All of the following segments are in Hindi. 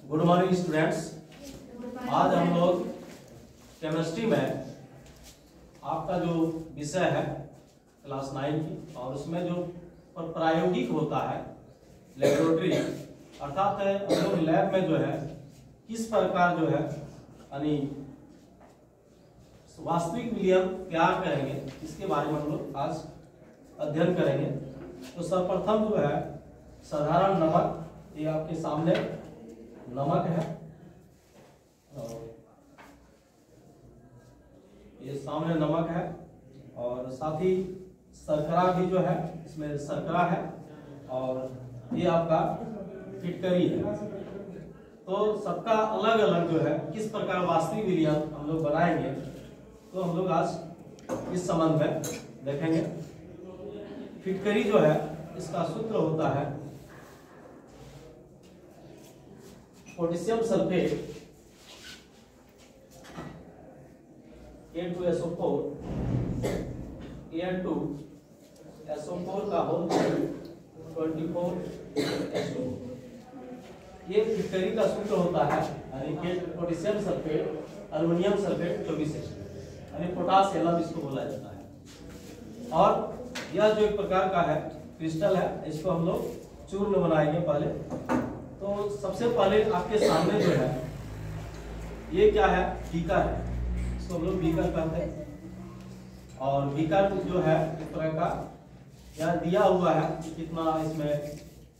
Good morning students. आज हम लोग केमिस्ट्री में आपका जो विषय है क्लास 9 की, और उसमें जो प्रायोगिक होता है लेबोरेटरी, अर्थात हम लोग लैब में जो है किस प्रकार जो है यानी वास्तविक विलयन तैयार करेंगे, इसके बारे में हम लोग आज अध्ययन करेंगे। तो सर्वप्रथम जो है साधारण नमक, ये आपके सामने नमक है, और ये सामने नमक है, और साथ ही शर्करा भी जो है इसमें शर्करा है, और ये आपका फिटकरी है। तो सबका अलग अलग जो है किस प्रकार वास्तविक विलयन हम लोग बनाएंगे, तो हम लोग आज इस संबंध में देखेंगे। फिटकरी जो है इसका सूत्र होता है पोटेशियम सल्फेट K2SO4 Al2SO4 का होल 24H2। ये फिटकरी का सूत्र होता है, यानी potassium sulphate aluminium sulphate 24H2, यानी पोटास एलम इसको बोला जाता है। और यह जो एक प्रकार का है क्रिस्टल है, इसको हम लोग चूर्ण बनाएंगे पहले। तो सबसे पहले आपके सामने जो है ये क्या है, बीकर है, इसको हम लोग बीकर कहते हैं। और बीकर जो है इस तरह का यहाँ दिया हुआ है कि कितना इसमें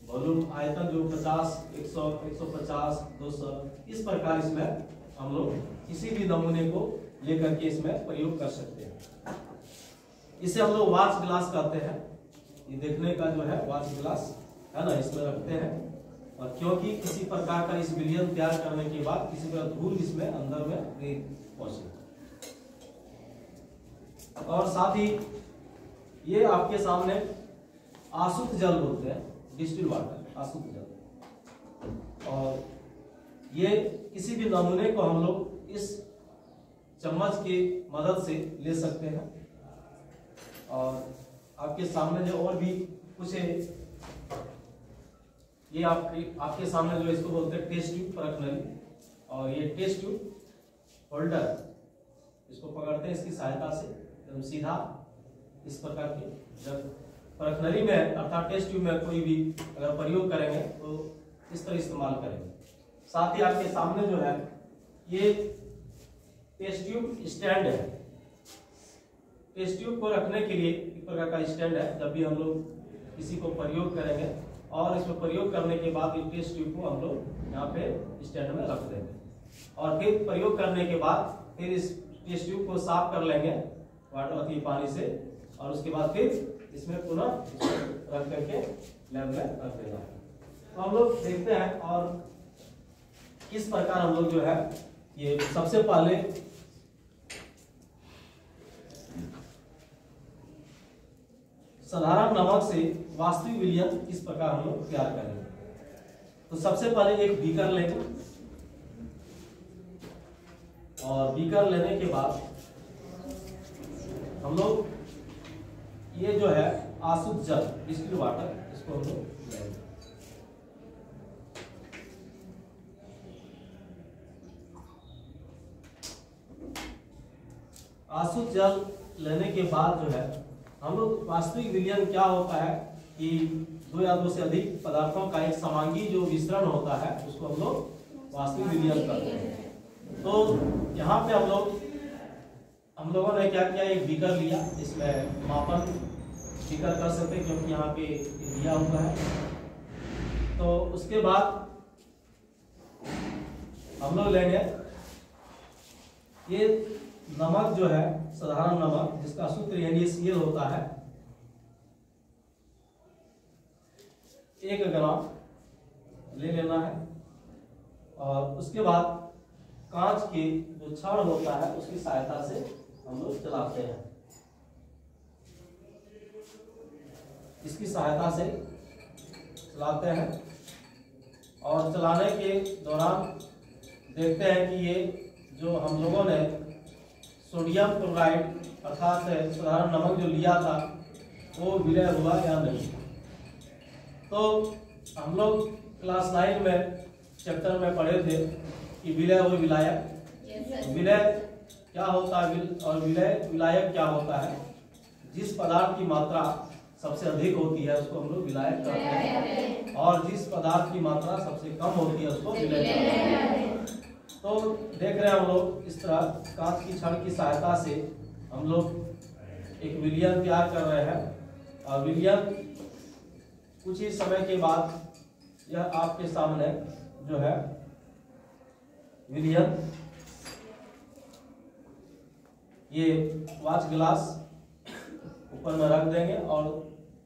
वॉल्यूम आयतन जो 50, 100, 150, 200 इस प्रकार इसमें हम लोग किसी भी नमूने को लेकर के इसमें प्रयोग कर सकते हैं। इसे हम लोग वाच ग्लास कहते हैं। ये देखने का जो है वाच ग्लास है ना, इसमें रखते हैं। और क्योंकि किसी प्रकार का इस विलयन तैयार करने के बाद किसी का धूल इसमें अंदर में नहीं पहुंचे। और साथ ही ये आपके सामने आसुत जल बोलते हैं, डिस्टिल वाटर, आसुत जल। और ये किसी भी नमूने को हम लोग इस चम्मच की मदद से ले सकते हैं। और आपके सामने जो और भी कुछ है, ये आपके सामने जो इसको बोलते हैं टेस्ट ट्यूब परखनली, और ये टेस्ट ट्यूब होल्डर, इसको पकड़ते हैं इसकी सहायता से एकदम सीधा इस प्रकार के। जब परखनली में अर्थात टेस्ट ट्यूब में कोई भी अगर प्रयोग करेंगे तो इस तरह इस्तेमाल करेंगे। साथ ही आपके सामने जो है ये टेस्ट ट्यूब स्टैंड है। टेस्ट ट्यूब को रखने के लिए एक प्रकार का स्टैंड है। जब भी हम लोग किसी को प्रयोग करेंगे और इसमें प्रयोग करने के बाद इस टेस्ट ट्यूब को हम लोग यहाँ पे स्टैंड में रख देंगे, और फिर प्रयोग करने के बाद फिर इस टेस्ट ट्यूब को साफ कर लेंगे वाटर पानी से, और उसके बाद फिर इसमें पुनः रख करके लैब में रख देना है। तो हम लोग देखते हैं और किस प्रकार हम लोग जो है ये सबसे पहले साधारण नमक से वास्तविक विलयन किस प्रकार हम लोग तैयार करेंगे। तो सबसे पहले एक बीकर लेंगे, और बीकर लेने के बाद हम लोग ये जो है आसुत जल, डिस्टिल वाटर, इसको हम लोग लेंगे। आसुत जल लेने के बाद जो है हम लोग वास्तविक विलयन क्या होता है कि दो या दो से अधिक पदार्थों का एक समांगी जो मिश्रण होता है उसको हम लोग वास्तविक विलयन करते हैं। तो यहाँ पे हम लोगों ने क्या किया, एक बीकर लिया, इसमें मापन बीकर कर सकते हैं क्योंकि यहाँ पे दिया हुआ है। तो उसके बाद हम लोग लेंगे ये नमक जो है साधारण नमक, जिसका सूत्र NaCl होता है, 1 ग्राम ले लेना है। और उसके बाद कांच के जो छड़ होता है उसकी सहायता से हम लोग चलाते हैं। इसकी सहायता से चलाते हैं, और चलाने के दौरान देखते हैं कि ये जो हम लोगों ने सोडियम क्लोराइड अर्थात साधारण नमक जो लिया था वो विलय हुआ या नहीं। तो हम लोग क्लास 9 में चैप्टर में पढ़े थे कि विलय और विलायक। विलय क्या होता है और विलायक क्या होता है? जिस पदार्थ की मात्रा सबसे अधिक होती है उसको हम लोग विलायक कहते हैं, और जिस पदार्थ की मात्रा सबसे कम होती है उसको विलय कहते हैं। तो देख रहे हैं हम लोग इस तरह कांच की छड़ की सहायता से हम लोग एक विलयन तैयार कर रहे हैं, और विलयन कुछ ही समय के बाद यह आपके सामने जो है विलयन, ये वाच ग्लास ऊपर में रख देंगे और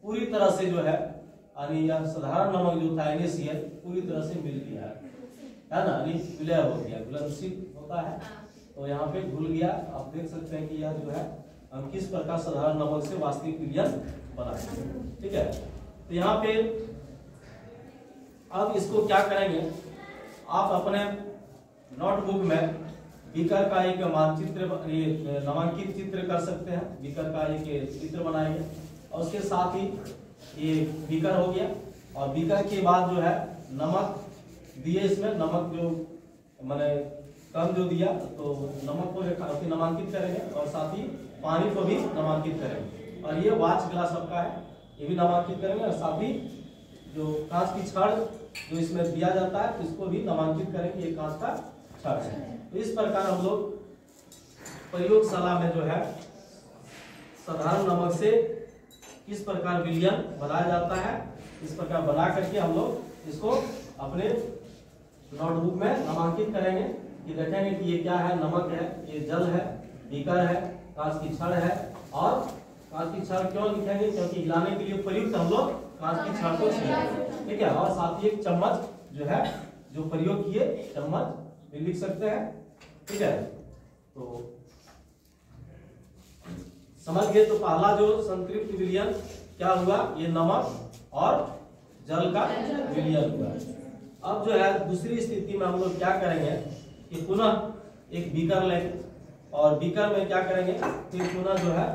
पूरी तरह से जो है यानी यह साधारण नमक जो था NaCl पूरी तरह से मिल गया है ना, विलय हो गया, घुलनशील होता है। तो यहाँ पे घुल गया। आप देख सकते हैं कि यह जो है हम किस प्रकार साधारण नमक से वास्तविक विलयन बनाएंगे। ठीक है, तो यहाँ पे अब इसको क्या करेंगे, आप अपने नोटबुक में बीकर का एक मानचित्र नामांकित चित्र कर सकते हैं। बीकर का एक चित्र बनाएंगे और उसके साथ ही ये बीकर हो गया, और बीकर के बाद जो है नमक दिए, इसमें नमक जो मैंने कम जो दिया तो नमक को नामांकित करेंगे और साथ ही पानी को भी नामांकित करेंगे। और ये वाच ग्लास आपका है, ये भी नामांकित करेंगे, और साथ ही जो कांच की छड़ जो इसमें दिया जाता है इसको भी नामांकित करेंगे, ये कांच का छड़ है। तो इस प्रकार हम लोग प्रयोगशाला में जो है साधारण नमक से किस प्रकार विलयन बनाया जाता है, इस प्रकार बना करके हम लोग इसको अपने नोटबुक में नामांकित करेंगे कि देखेंगे कि ये क्या है, नमक है, ये जल है, बीकर है, कांच की छड़ है। और कांच की छड़ क्यों लिखेंगे, क्योंकि हिलाने के लिए प्रयुक्त हम लोग कांच की छड़ को छीलेंगे। ठीक है, और साथ ही एक चम्मच जो है जो प्रयोग किए चम्मच भी लिख सकते हैं। ठीक है, तो समझ गए। तो पहला जो संतृप्त विलयन क्या हुआ, ये नमक और जल का विलयन हुआ। अब जो है दूसरी स्थिति में हम लोग क्या करेंगे कि पुनः एक बीकर लेंगे, और बीकर में क्या करेंगे फिर पुनः जो है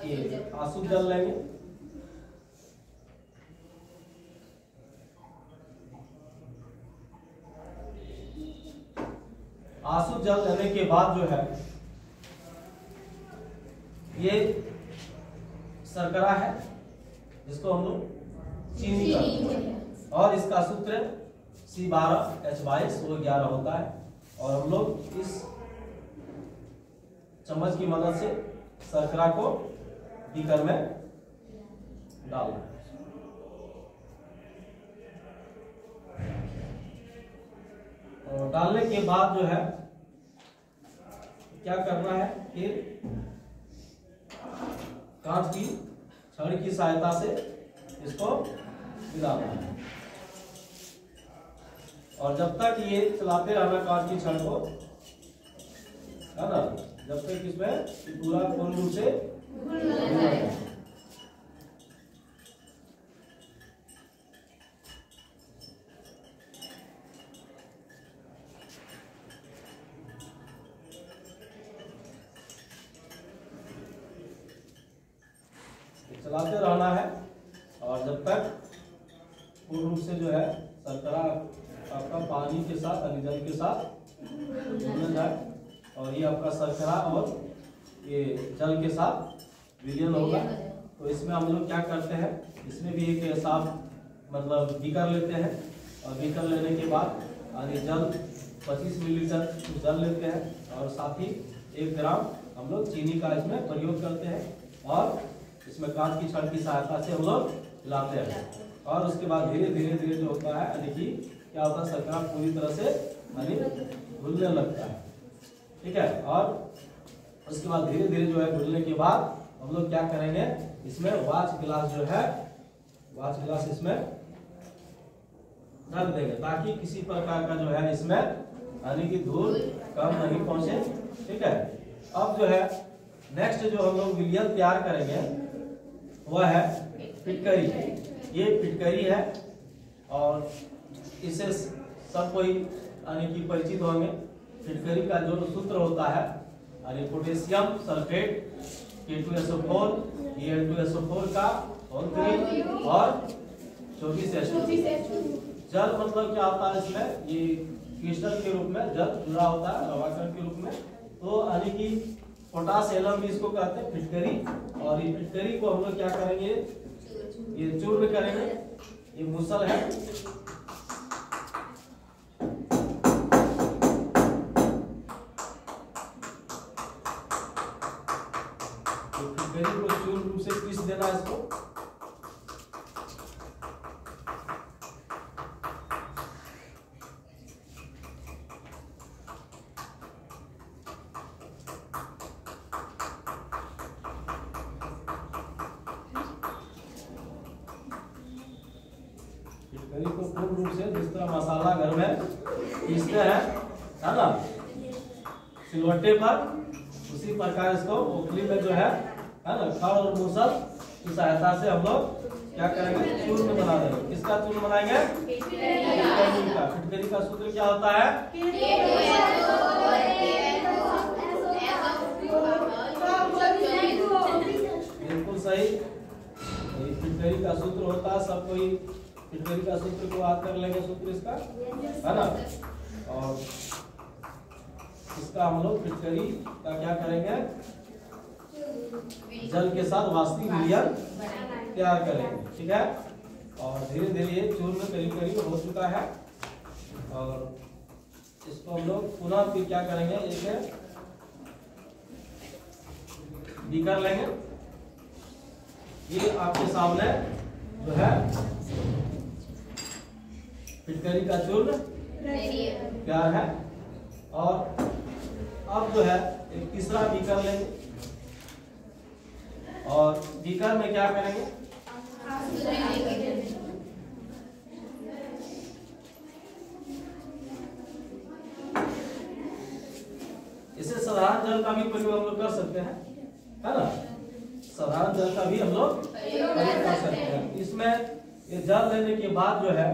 ये आसुत जल लेंगे। आसुत जल लेने के बाद जो है ये शर्करा है जिसको हम लोग चीनी कहते हैं, और इसका सूत्र C12H22 वो 11 होता है। और हम लोग इस चम्मच की मदद से शर्करा को बीकर में डालना है। और डालने के बाद जो है क्या करना है, फिर कांच की छड़ की सहायता से इसको मिलाना है, और जब तक ये चलाते रहना कांच की छड़ को, है ना, जब तक इसमें पूरा पूर्ण रूप से चलाते रहना है, और जब तक पूर्ण रूप से जो है शर्करा आपका पानी के साथ यानी जल के साथ मिल जाए, और ये आपका शर्करा और ये जल के साथ विलयन होगा। तो इसमें हम लोग क्या करते हैं, इसमें भी एक साफ मतलब बीकर लेते हैं, और बीकर लेने के बाद यानी जल 25 मिलीलीटर जल लेते हैं, और साथ ही 1 ग्राम हम लोग चीनी का इसमें प्रयोग करते हैं, और इसमें कांच की छड़ की सहायता से हम लोग हिलाते हैं। और उसके बाद धीरे धीरे धीरे जो होता है यानी कि क्या होता है, शर्करा पूरी तरह से यानी घुलने लगता है। ठीक है, और उसके बाद धीरे धीरे जो है घुलने के बाद हम लोग क्या करेंगे, इसमें वाच गिलास जो है वाच गिलास इसमें रख देंगे, ताकि किसी प्रकार का जो है इसमें यानी कि धूल कम नहीं पहुंचे। ठीक है, अब जो है नेक्स्ट जो हम लोग विलयन तैयार करेंगे वह है फिटकरी। ये फिटकरी है, और इससे सब कोई यानी कि परिचित होंगे। फिटकरी का जो सूत्र होता है यानी पोटेशियम सल्फेट K2SO4 Al2SO4 का होल 3 और 24H2। जल मतलब क्या होता है इसमें, ये क्रिस्टल के रूप में जल जुड़ा होता है लवाकण के रूप में। तो यानी कि पोटास एलम भी इसको कहते हैं फिटकरी। और ये फिटकरी को हम लोग क्या करेंगे, ये चूर्ण करेंगे। ये मूसल है, फिटकरी को चूर्ण रूप से पीस देना है इसको। फिटकरी को पूर्ण रूप से जिस तरह मसाला घर में पीसते हैं, है ना, सिलवट्टे पर, उसी प्रकार इसको ओखली में जो है ना, खड़ और मूसल की सहायता से हम लोग क्या करेंगे, चूर्ण बना देंगे। किसका चूर्ण बनाएंगे, फिटकरी का। फिटकरी का सूत्र क्या होता है, बिल्कुल सही, फिटकरी का सूत्र होता है। सब कोई फिटकरी का सूत्र को याद कर लेंगे, सूत्र इसका, है ना। और इसका हम लोग फिटकरी का क्या करेंगे, जल के साथ वास्तविक विलयन तैयार करेंगे, ठीक है। और धीरे धीरे ये चूर्ण करीब करीब हो चुका है। और इसको हम लोग पुनः फिर क्या करेंगे, एक बीकर लेंगे। ये आपके सामने जो है फिटकरी का चूर्ण तैयार है। और अब जो है एक तीसरा बीकर लेंगे। और बीकर में क्या करेंगे, इसे साधारण जल का भी प्रयोग हम लोग कर सकते हैं, है ना। साधारण जल का भी हम लोग प्रयोग कर सकते हैं। इसमें ये जल लेने के बाद जो है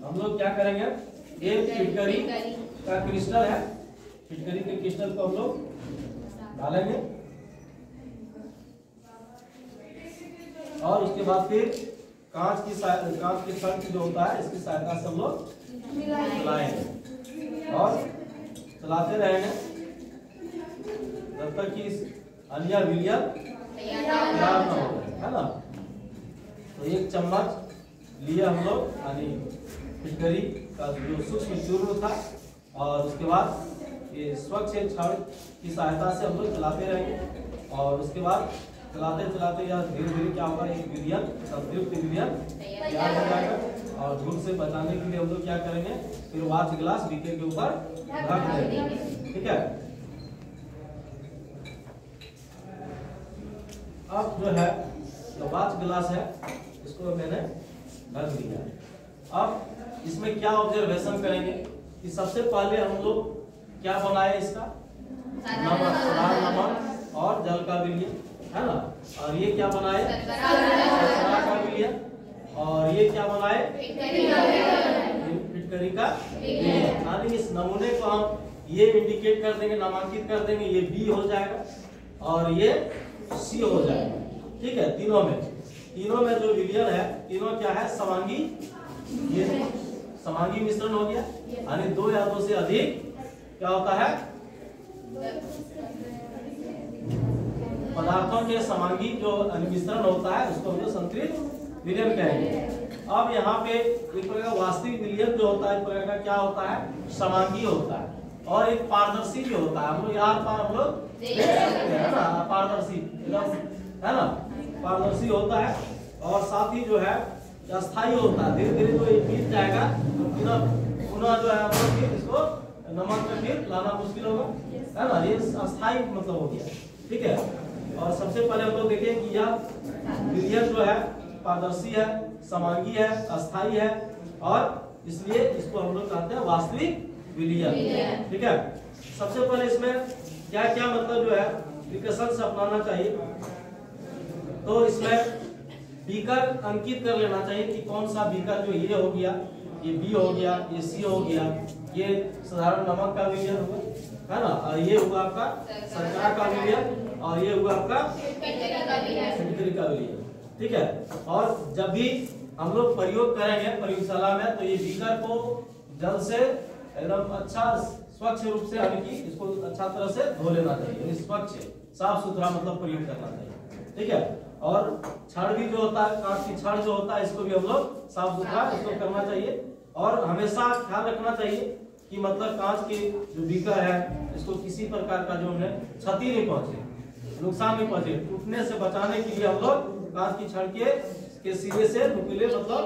हम लोग क्या करेंगे, एक फिटकरी का क्रिस्टल है, फिटकरी के क्रिस्टल को हम लोग डालेंगे। और उसके बाद फिर कांच की शंख जो होता है, इसकी सहायता से हम लोग मिलाएंगे और चलाते रहेंगे जब तक कि अन्य विलयन तैयार न हो, है ना। तो एक चम्मच लिए हम लोग, यानी फिटकरी का जो सूक्ष्म चूर्ण था। और उसके बाद ये स्वच्छ छड़ की सहायता से हम लोग चलाते रहेंगे। और उसके बाद चलाते चलाते या धीरे धीरे क्या होगा, एक विलयन, संतृप्त विलयन तैयार हो जाएगा। और धूल से बचाने के लिए हम लोग क्या करेंगे, फिर वाच गिलास बीकर के ऊपर ढक देंगे, ठीक है। अब जो है जो वाच गिलास है, इसको मैंने ढक दिया। अब इसमें क्या ऑब्जर्वेशन करेंगे कि सबसे पहले हम लोग क्या बनाए, इसका नमक और जल का विलयन, है ना। और ये क्या बनाए, शर्करा का विलयन। और ये क्या बनाए, फिटकरी का विलयन। यानी इस नमूने को हम ये इंडिकेट कर देंगे, नामांकित कर देंगे, ये बी हो जाएगा और ये सी हो जाएगा, ठीक है। तीनों में जो विलयन है, तीनों क्या है, समांगी। ये समांगी मिश्रण हो गया, यानी दो या दो से अधिक क्या होता है, पदार्थों के समांगी जो मिश्रण होता है, उसको हम लोग संतृप्त विलयन कहेंगे। अब यहाँ पे एक प्रकार का वास्तविक विलयन जो होता है, एक प्रकार का क्या होता है, समांगी होता है। और एक पारदर्शी भी होता है, हम लोग यहाँ पर हम लोग देख सकते हैं ना, पारदर्शी, है ना, पारदर्शी होता है। और साथ ही जो है अस्थायी होता है, धीरे धीरे जो ये बीत जाएगा तो पुनः जो है हम लोग इसको नमक में फिर लाना मुश्किल होगा, है ना। ये अस्थायी मतलब हो गया, ठीक है। और सबसे पहले हम लोग देखें कि यह विलयन जो है पारदर्शी है, समांगी है, अस्थायी है, और इसलिए इसको हम लोग कहते हैं वास्तविक विलयन, ठीक है। सबसे पहले इसमें क्या क्या मतलब जो है प्रिकॉशन से अपनाना चाहिए। तो इसमें बीकर अंकित कर लेना चाहिए कि कौन सा बीकर, जो ये हो गया, ये बी हो गया, ये सी हो गया, ये साधारण नमक का विलयन हुआ, है ना। और ये हुआ आपका शर्करा का विलयन, और ये हुआ आपका फिटकरी का विलयन, ठीक है। और जब भी हम लोग प्रयोग करेंगे प्रयोगशाला में, तो ये बीकर को जल से एकदम अच्छा स्वच्छ रूप से यानी कि इसको अच्छा तरह से धो लेना चाहिए, स्वच्छ साफ सुथरा मतलब प्रयोग करना चाहिए, ठीक है। और छड़ भी जो होता है, कांच की छड़ जो होता है, इसको भी हम लोग साफ सुथरा इसको करना चाहिए। और हमेशा ख्याल रखना चाहिए कि मतलब कांच के जो बीकर है इसको किसी प्रकार का जो है क्षति नहीं पहुंचे, नुकसान नहीं पहुंचे। टूटने से बचाने के लिए हम लोग कांच की छड़ के सिरे से नुकीले मतलब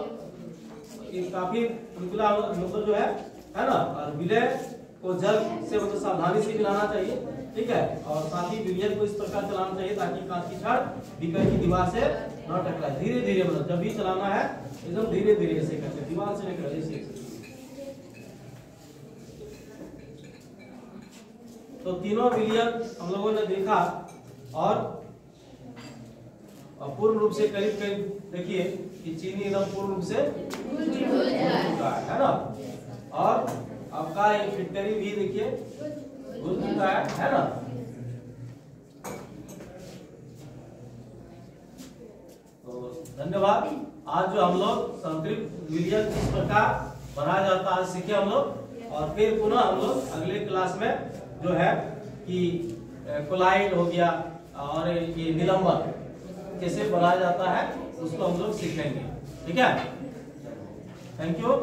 काफी नुकीला मतलब जो है ना, और विलय को जल से मतलब सावधानी से मिलाना चाहिए, ठीक है। और साथ ही विलय को इस प्रकार चलाना चाहिए ताकि कांच की छड़ बीकर की दीवार से न टकराए। धीरे धीरे मतलब जब भी चलाना है एकदम धीरे धीरे ऐसे करके, दीवार से नहीं ऐसे। तो तीनों विलयन हम लोगों ने देखा और पूर्ण रूप से करीब करीब देखिए कि चीनी एकदम पूर्ण रूप से घुल चुका है ना। और आपका ये फिटकरी भी देखिए घुल चुका है ना। तो धन्यवाद। आज जो हम लोग संतृप्त विलयन किस प्रकार बनाया जाता है सीखे हम लोग, और फिर पुनः हम लोग अगले क्लास में जो है कि कोलाइड हो गया और ये निलंबन कैसे बनाया जाता है उसको हम लोग सीखेंगे, ठीक है। Thank you.